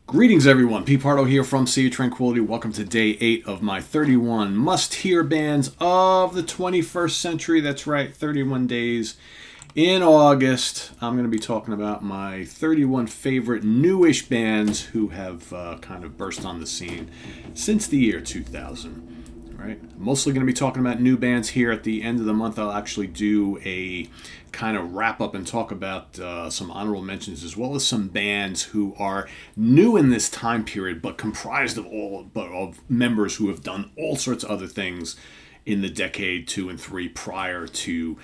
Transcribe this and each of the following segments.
Greetings, everyone. Pete Pardo here from Sea of Tranquility. Welcome to day 8 of my 31 must-hear bands of the 21st century. That's right, 31 days in August. I'm going to be talking about my 31 favorite newish bands who have kind of burst on the scene since the year 2000. Right? Mostly going to be talking about new bands here. At the end of the month, I'll actually do a kind of wrap up and talk about some honorable mentions, as well as some bands who are new in this time period, but comprised of members who have done all sorts of other things in the decade 2 and 3 prior to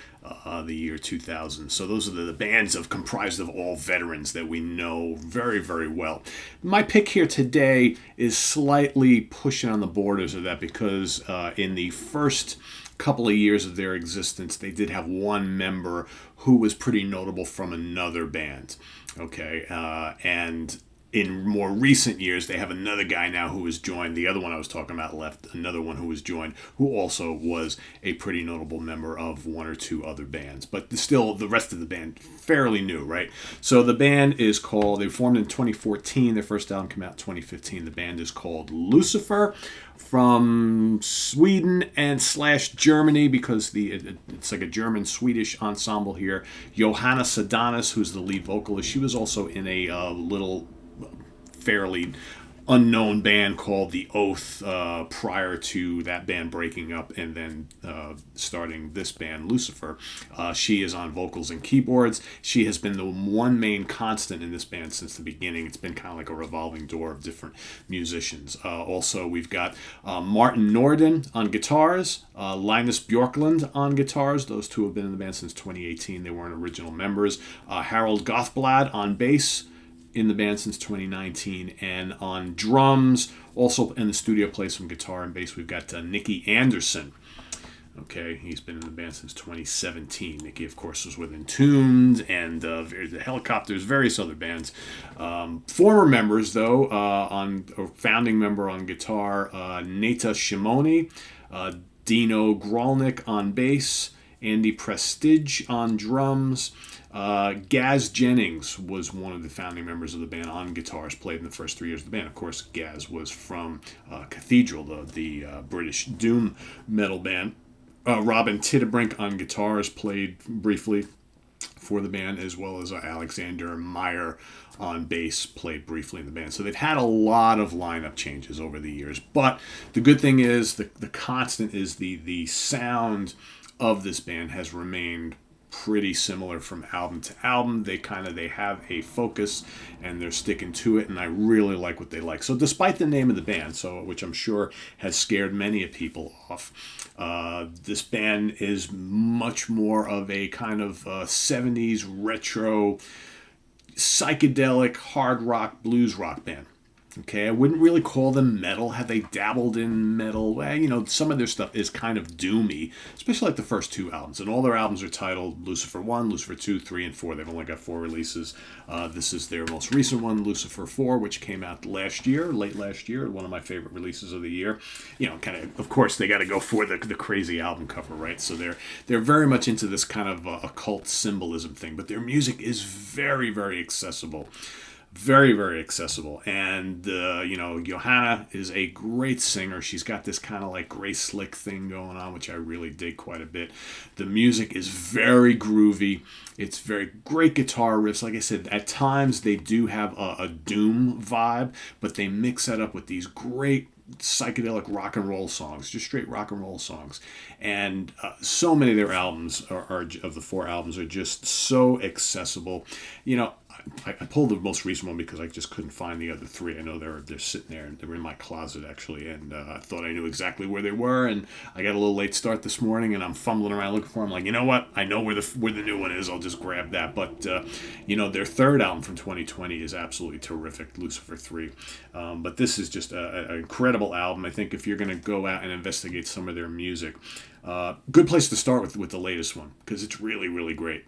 the year 2000. So those are the bands comprised of all veterans that we know very, very well. My pick here today is slightly pushing on the borders of that because in the first couple of years of their existence, they did have one member who was pretty notable from another band. Okay, and in more recent years, they have another guy now who has joined. The other one I was talking about left, another one who was joined, who also was a pretty notable member of one or two other bands. But still, the rest of the band, fairly new, right? So the band is called, they formed in 2014. Their first album came out in 2015. The band is called Lucifer, from Sweden and / Germany, because it's like a German-Swedish ensemble here. Johanna Sadanis, who's the lead vocalist, she was also in a little fairly unknown band called The Oath prior to that band breaking up and then starting this band, Lucifer. She is on vocals and keyboards. She has been the one main constant in this band since the beginning. It's been kind of like a revolving door of different musicians. Also, we've got Martin Norden on guitars, Linus Bjorklund on guitars. Those two have been in the band since 2018. They weren't original members. Harold Gothblad on bass, in the band since 2019, and on drums, also in the studio, plays some guitar and bass. We've got Nicky Anderson. Okay, he's been in the band since 2017. Nicky, of course, was with Entombed and the Helicopters, various other bands. Former members, though, a founding member on guitar, Nata Shimoni, Dino Grolnick on bass, Andy Prestige on drums. Gaz Jennings was one of the founding members of the band on guitars, played in the first 3 years of the band. Of course, Gaz was from Cathedral, the British doom metal band. Robin Tittebrink on guitars, played briefly for the band, as well as Alexander Meyer on bass, played briefly in the band. So they've had a lot of lineup changes over the years. But the good thing is, the constant is the sound of this band has remained pretty similar from album to album. They have a focus and they're sticking to it, and I really like what they like. So despite the name of the band, which I'm sure has scared many people off, this band is much more of a kind of 70s retro psychedelic hard rock blues rock band. Okay, I wouldn't really call them metal. Have they dabbled in metal? Well, some of their stuff is kind of doomy, especially like the first two albums. And all their albums are titled Lucifer 1, Lucifer 2, 3, and 4. They've only got 4 releases. This is their most recent one, Lucifer 4, which came out late last year, one of my favorite releases of the year. Of course, they got to go for the crazy album cover, right? So they're very much into this kind of occult symbolism thing, but their music is very, very accessible. Very, very accessible. And, Johanna is a great singer. She's got this kind of like Grace Slick thing going on, which I really dig quite a bit. The music is very groovy. It's very great guitar riffs. Like I said, at times they do have a doom vibe, but they mix that up with these great psychedelic rock and roll songs, just straight rock and roll songs. And so many of their albums of the 4 albums are just so accessible. I pulled the most recent one because I just couldn't find the other 3. I know they're sitting there, and they're in my closet actually, and I thought I knew exactly where they were, and I got a little late start this morning, and I'm fumbling around looking for them. Like, you know what? I know where the new one is. I'll just grab that. But their third album from 2020 is absolutely terrific, Lucifer 3. But this is just an incredible album. I think if you're going to go out and investigate some of their music, good place to start with the latest one, because it's really, really great.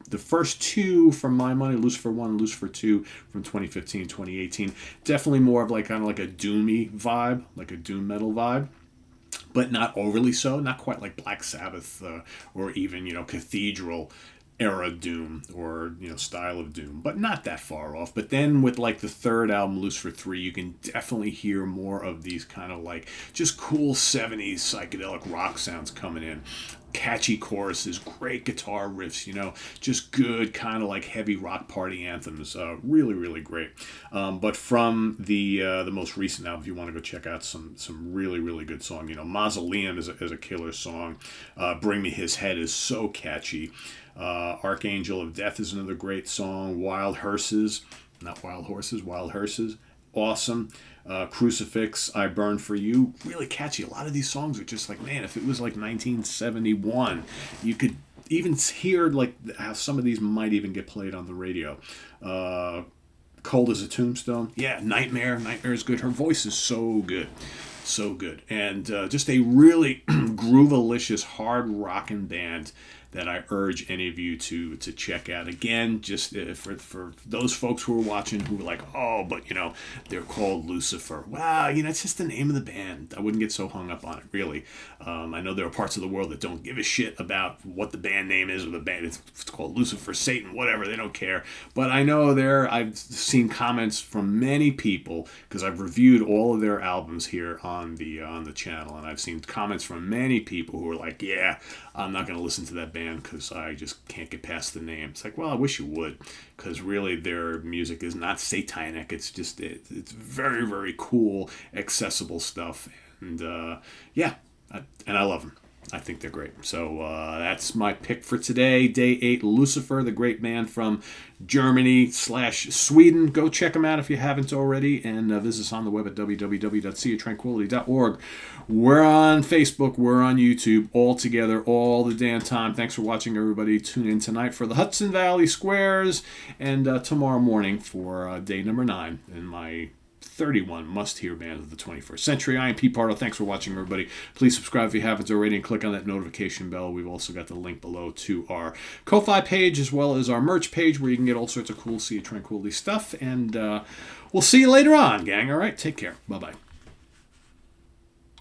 The first 2, from my money, Lucifer 1 and Lucifer 2 from 2015, 2018, definitely more of kind of like a doomy vibe, like a doom metal vibe. but not overly so. Not quite like Black Sabbath or even, Cathedral era doom, or style of doom, but not that far off. But then with like the third album, Lucifer 3, you can definitely hear more of these kind of like just cool 70s psychedelic rock sounds coming in. Catchy choruses, great guitar riffs, just good kind of like heavy rock party anthems. Really, really great. But from the most recent album, if you want to go check out some really, really good song, Mausoleum is a killer song. Bring Me His Head is so catchy. Archangel of Death is another great song. Wild Hearses, not Wild Horses, Wild Hearses, awesome. Crucifix, I Burn For You, really catchy. A lot of these songs are just like, man, if it was like 1971, you could even hear like how some of these might even get played on the radio. Cold as a Tombstone, yeah, Nightmare is good. Her voice is so good. So good. And just a really groovalicious, hard rockin' band that I urge any of you to check out. Again, just for those folks who are watching who are like, oh, but they're called Lucifer. Wow, it's just the name of the band. I wouldn't get so hung up on it, really. I know there are parts of the world that don't give a shit about what the band name is, or the band. It's called Lucifer, Satan, whatever. They don't care. But I know I've seen comments from many people, because I've reviewed all of their albums here on the channel, and I've seen comments from many people who are like, yeah, I'm not going to listen to that band because I just can't get past the name. It's like, well, I wish you would, because really their music is not satanic. It's just it's very, very cool, accessible stuff, and yeah, and I love them. I think they're great. So that's my pick for today. Day 8, Lucifer, the great band from Germany/Sweden. Go check them out if you haven't already, and visit us on the web at www.seaoftranquility.org. We're on Facebook. We're on YouTube, all together, all the damn time. Thanks for watching, everybody. Tune in tonight for the Hudson Valley Squares, and tomorrow morning for day number 9 in my 31 must-hear bands of the 21st century. I am Pete Pardo. Thanks for watching, everybody. Please subscribe if you haven't already, and click on that notification bell. We've also got the link below to our Ko-Fi page, as well as our merch page, where you can get all sorts of cool Sea of Tranquility stuff. And we'll see you later on, gang. All right, take care. Bye-bye.